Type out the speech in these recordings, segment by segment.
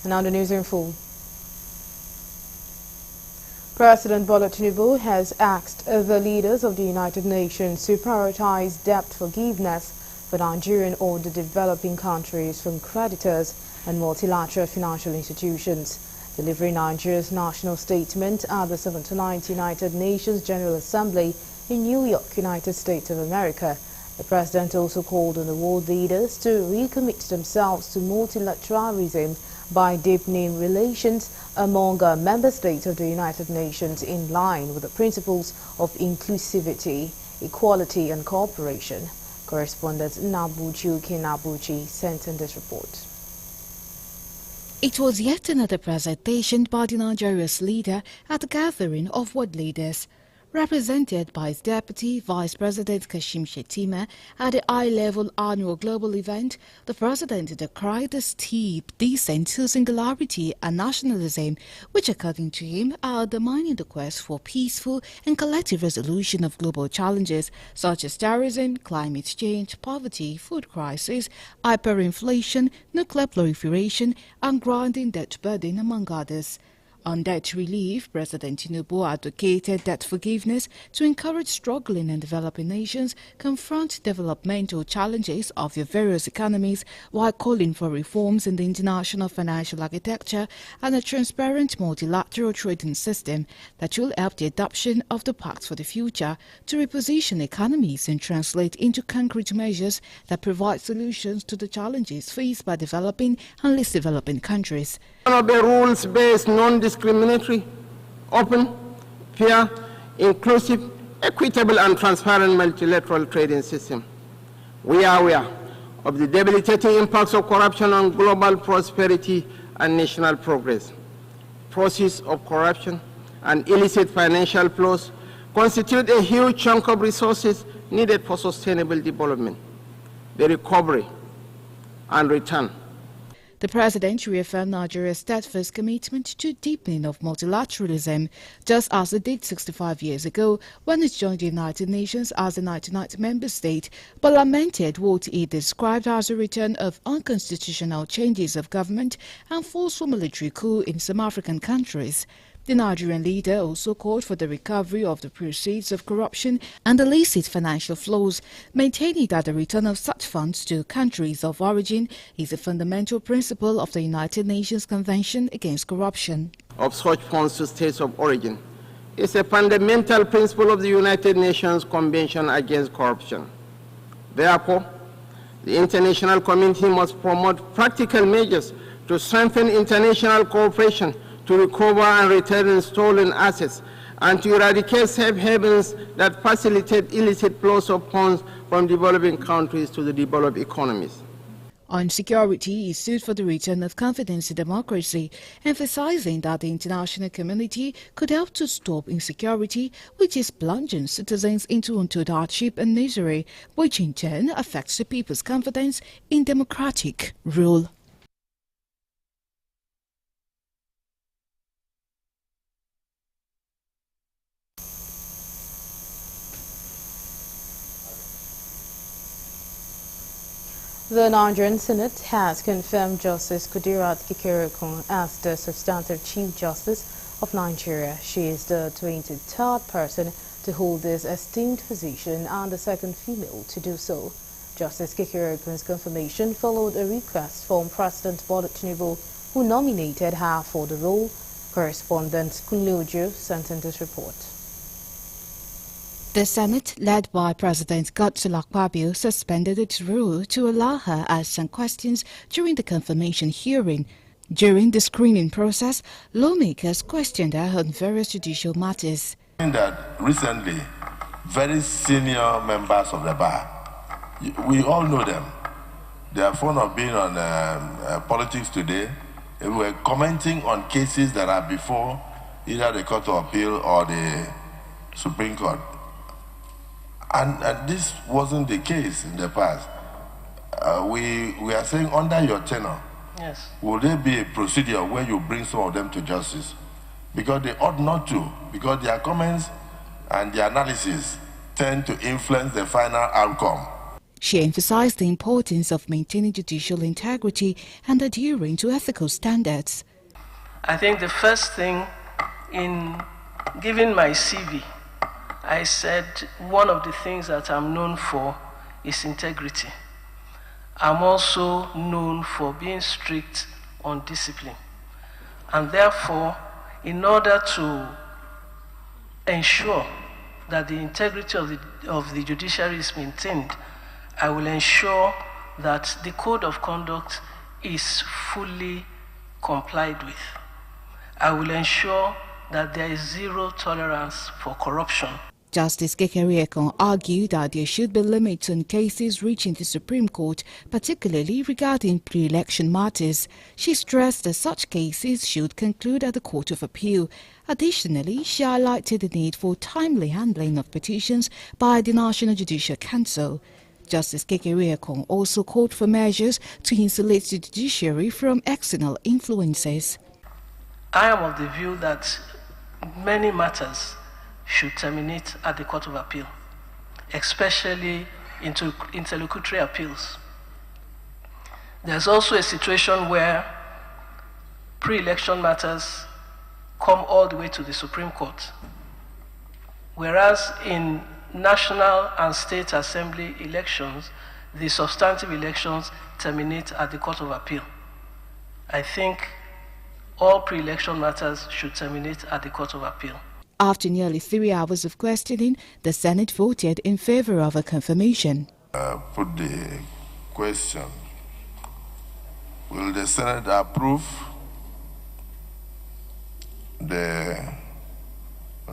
Now the news in full. President Bola Tinubu has asked the leaders of the United Nations to prioritize debt forgiveness for Nigerian or the developing countries from creditors and multilateral financial institutions. Delivering Nigeria's national statement at the 79th United Nations General Assembly in New York, United States of America, the president also called on the world leaders to recommit themselves to multilateralism by deepening relations among member states of the United Nations in line with the principles of inclusivity, equality and cooperation. Correspondent Nabuchi Kinabuchi sent in this report. It was yet another presentation by the Nigeria's leader at the gathering of world leaders. Represented by his Deputy Vice President Kashim Shettima at the high-level annual global event, the President decried the steep descent to singularity and nationalism, which according to him are undermining the quest for peaceful and collective resolution of global challenges such as terrorism, climate change, poverty, food crisis, hyperinflation, nuclear proliferation and grinding debt burden, among others. On debt relief, President Tinubu advocated debt forgiveness to encourage struggling and developing nations confront developmental challenges of their various economies while calling for reforms in the international financial architecture and a transparent multilateral trading system that will help the adoption of the Pact for the Future to reposition economies and translate into concrete measures that provide solutions to the challenges faced by developing and least developing countries. One of the rules-based, non-discriminatory, open, fair, inclusive, equitable and transparent multilateral trading system. We are aware of the debilitating impacts of corruption on global prosperity and national progress. Process of corruption and illicit financial flows constitute a huge chunk of resources needed for sustainable development, the recovery and return. The President reaffirmed Nigeria's steadfast commitment to deepening of multilateralism, just as it did 65 years ago when it joined the United Nations as a 99th member state, but lamented what he described as a return of unconstitutional changes of government and forceful military coup in some African countries. The Nigerian leader also called for the recovery of the proceeds of corruption and illicit financial flows, maintaining that the return of such funds to countries of origin is a fundamental principle of the United Nations Convention Against Corruption. Of such funds to states of origin is a fundamental principle of the United Nations Convention Against Corruption. Therefore, the international community must promote practical measures to strengthen international cooperation to recover and return stolen assets, and to eradicate safe havens that facilitate illicit flows of funds from developing countries to the developed economies. On security, he stood for the return of confidence in democracy, emphasizing that the international community could help to stop insecurity, which is plunging citizens into untold hardship and misery, which in turn affects the people's confidence in democratic rule. The Nigerian Senate has confirmed Justice Kudirat Kekereekun as the substantive Chief Justice of Nigeria. She is the 23rd person to hold this esteemed position and the second female to do so. Justice Kekereekun's confirmation followed a request from President Bola Tinubu, who nominated her for the role. Correspondent Kunle Ojo sent in this report. The Senate, led by President Godswill Akpabio, suspended its rule to allow her ask some questions during the confirmation hearing. During the screening process, lawmakers questioned her on various judicial matters. That recently, very senior members of the bar, we all know them. They are fond of being on politics today. They were commenting on cases that are before either the Court of Appeal or the Supreme Court. And this wasn't the case in the past. We are saying under your tenure, yes, will there be a procedure where you bring some of them to justice? Because they ought not to, because their comments and their analysis tend to influence the final outcome. She emphasized the importance of maintaining judicial integrity and adhering to ethical standards. I think the first thing in giving my CV, I said one of the things that I'm known for is integrity. I'm also known for being strict on discipline. And therefore, in order to ensure that the integrity of the judiciary is maintained, I will ensure that the code of conduct is fully complied with. I will ensure that there is zero tolerance for corruption. Justice Kekere-Ekong argued that there should be limits on cases reaching the Supreme Court, particularly regarding pre-election matters. She stressed that such cases should conclude at the Court of Appeal. Additionally, she highlighted the need for timely handling of petitions by the National Judicial Council. Justice Kekere-Ekong also called for measures to insulate the judiciary from external influences. I am of the view that many matters should terminate at the Court of Appeal, especially interlocutory appeals. There's also a situation where pre-election matters come all the way to the Supreme Court, whereas in national and state assembly elections, the substantive elections terminate at the Court of Appeal. I think all pre-election matters should terminate at the Court of Appeal. After nearly 3 hours of questioning, the Senate voted in favor of a confirmation. Put the question. Will the Senate approve the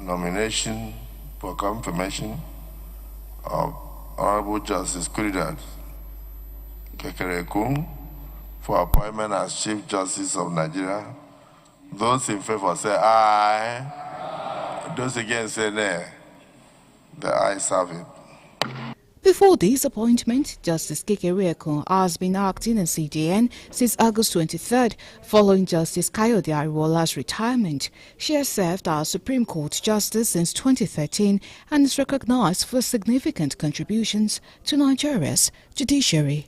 nomination for confirmation of Honorable Justice Kudirat Kekere-Ekong for appointment as Chief Justice of Nigeria? Those in favor say aye. Those against say nay. The ayes have it. Before this appointment, Justice Kekere-Ekong has been acting as CJN since August 23rd, following Justice Kayode Ariwola's retirement. She has served as Supreme Court Justice since 2013 and is recognized for significant contributions to Nigeria's judiciary.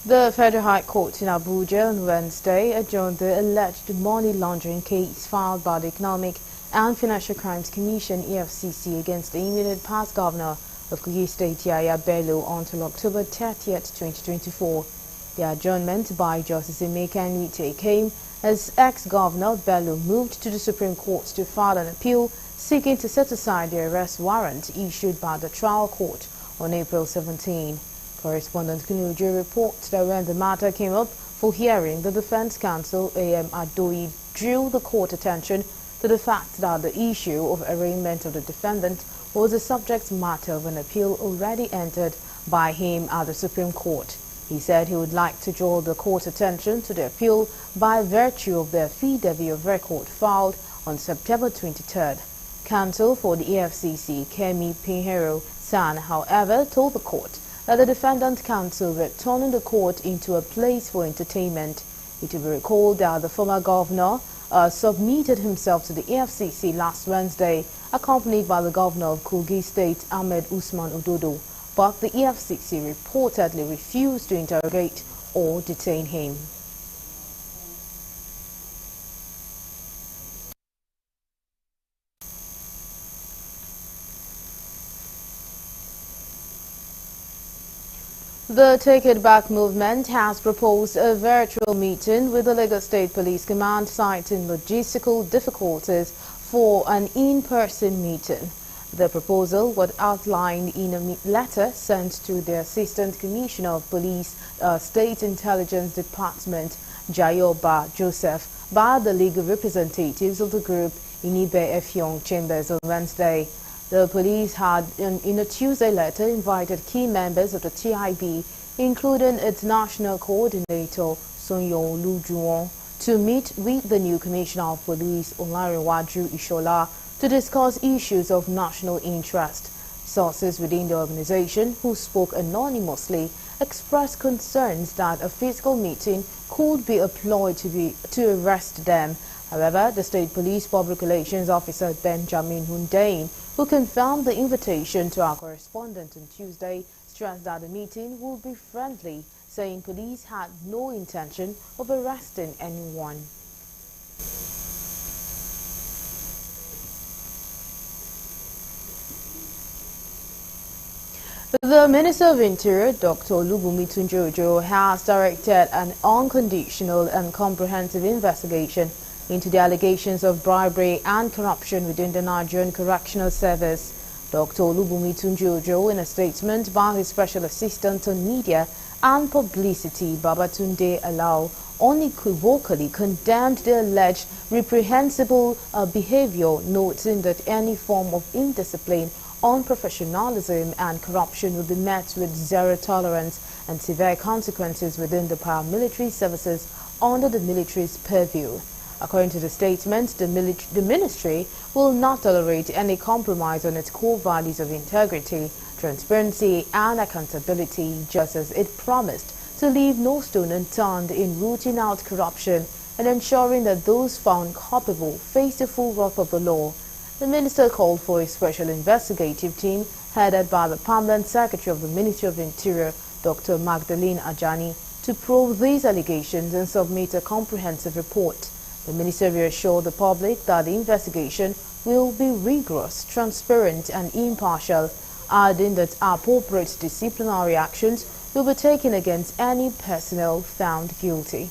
The Federal High Court in Abuja on Wednesday adjourned the alleged money laundering case filed by the Economic and Financial Crimes Commission (EFCC) against the immediate past governor of Kogi State Yahaya Bello until October 30th, 2024. The adjournment by Justice Emeka Nwite came as ex-governor Bello moved to the Supreme Court to file an appeal seeking to set aside the arrest warrant issued by the trial court on April 17. Correspondent Kunuju reports that when the matter came up for hearing, the defense counsel A.M. Adoyi drew the court attention to the fact that the issue of arraignment of the defendant was a subject matter of an appeal already entered by him at the Supreme Court. He said he would like to draw the court's attention to the appeal by virtue of the affidavit of record filed on September 23rd. Counsel for the EFCC, Kemi Pinheiro San, however, told the court that the defendant counsel were turning the court into a place for entertainment. It will be recalled that the former governor submitted himself to the EFCC last Wednesday, accompanied by the governor of Kogi State, Ahmed Usman Ododo, but the EFCC reportedly refused to interrogate or detain him. The Take It Back movement has proposed a virtual meeting with the Lagos State Police Command, citing logistical difficulties for an in-person meeting. The proposal was outlined in a letter sent to the Assistant Commissioner of Police, State Intelligence Department, Jayoba Joseph, by the legal representatives of the group in Ibe Effiong Chambers on Wednesday. The police had, in a Tuesday letter, invited key members of the TIB, including its national coordinator, Sonyo Lujuwon, to meet with the new Commissioner of Police, Olarewaju Ishola, to discuss issues of national interest. Sources within the organization, who spoke anonymously, expressed concerns that a physical meeting could be employed to arrest them. However, the State Police Public Relations Officer Benjamin Hundein, who confirmed the invitation to our correspondent on Tuesday, stressed that the meeting will be friendly, saying police had no intention of arresting anyone. The Minister of Interior, Dr. Olubunmi Tunji-Ojo, has directed an unconditional and comprehensive investigation into the allegations of bribery and corruption within the Nigerian Correctional Service. Dr. Olubunmi Tunji-Ojo, in a statement by his Special Assistant on Media and Publicity, Babatunde Alao, unequivocally condemned the alleged reprehensible behavior, noting that any form of indiscipline, unprofessionalism and corruption will be met with zero tolerance and severe consequences within the paramilitary services under the military's purview. According to the statement, the ministry will not tolerate any compromise on its core values of integrity, transparency and accountability, just as it promised to leave no stone unturned in rooting out corruption and ensuring that those found culpable face the full wrath of the law. The minister called for a special investigative team headed by the permanent secretary of the Ministry of Interior, Dr. Magdalene Ajani, to probe these allegations and submit a comprehensive report. The minister reassured the public that the investigation will be rigorous, transparent and impartial, adding that appropriate disciplinary actions will be taken against any personnel found guilty.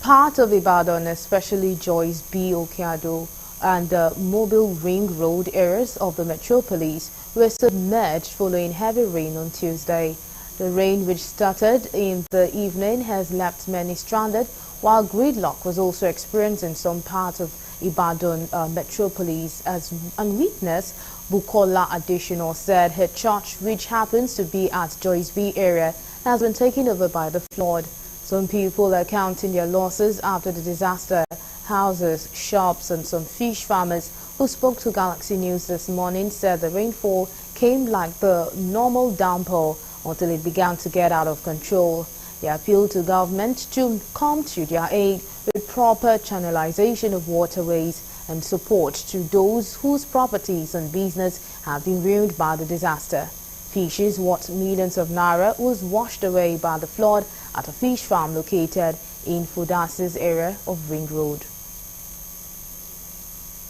Part of Ibadan, especially Joyce B. Okeado and the Mobile Ring Road areas of the metropolis, were submerged following heavy rain on Tuesday. The rain, which started in the evening, has left many stranded, while gridlock was also experienced in some parts of Ibadan metropolis. As witness Bukola Additional said her church, which happens to be at Joyce B area, has been taken over by the flood. Some people are counting their losses after the disaster. Houses, shops and some fish farmers who spoke to Galaxy News this morning said the rainfall came like the normal downpour until it began to get out of control. They appealed to government to come to their aid with proper channelization of waterways and support to those whose properties and business have been ruined by the disaster. Fishes worth millions of naira was washed away by the flood at a fish farm located in Fudasis area of Ring Road.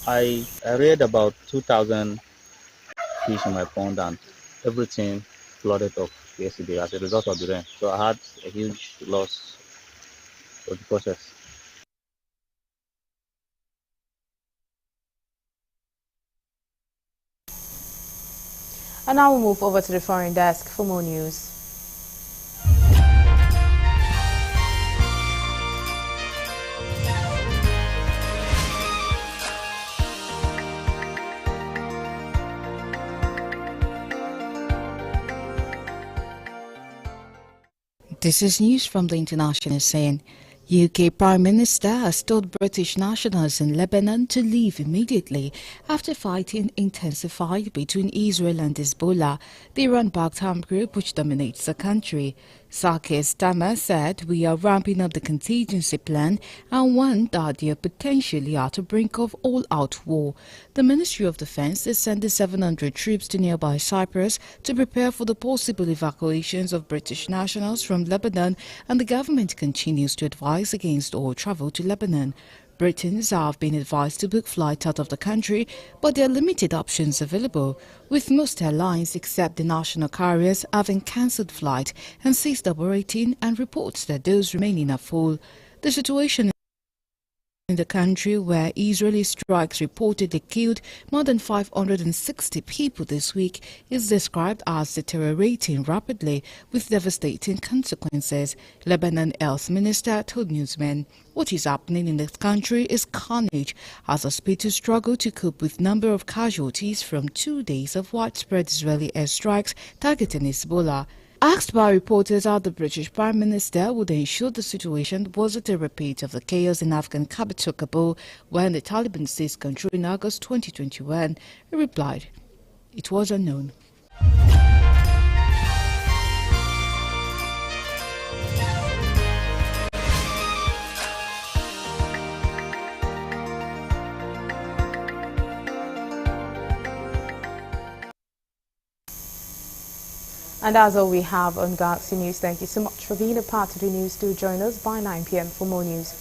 I read about 2,000 fish in my pond and everything flooded up yesterday as a result of the rain. So I had a huge loss of the process. And now we'll move over to the foreign desk for more news. This is news from the international scene. UK Prime Minister has told British nationals in Lebanon to leave immediately after fighting intensified between Israel and Hezbollah, the Iran-backed armed group which dominates the country. Sir Keir Starmer said, "We are ramping up the contingency plan and warned that they are potentially at the brink of all-out war." The Ministry of Defense has sent 700 troops to nearby Cyprus to prepare for the possible evacuations of British nationals from Lebanon, and the government continues to advise against all travel to Lebanon. Britons have been advised to book flights out of the country, but there are limited options available, with most airlines except the national carriers having cancelled flights and ceased operating, and reports that those remaining are full. The situation in the country, where Israeli strikes reportedly killed more than 560 people this week, is described as deteriorating rapidly with devastating consequences. Lebanon Health Minister told newsmen, "What is happening in the country is carnage as hospitals struggle to cope with number of casualties from 2 days of widespread Israeli airstrikes targeting Hezbollah." Asked by reporters how the British Prime Minister would ensure the situation wasn't a repeat of the chaos in Afghan capital Kabul when the Taliban seized control in August 2021, he replied, "It was unknown." And that's all we have on Galaxy News. Thank you so much for being a part of the news. Do join us by 9 p.m. for more news.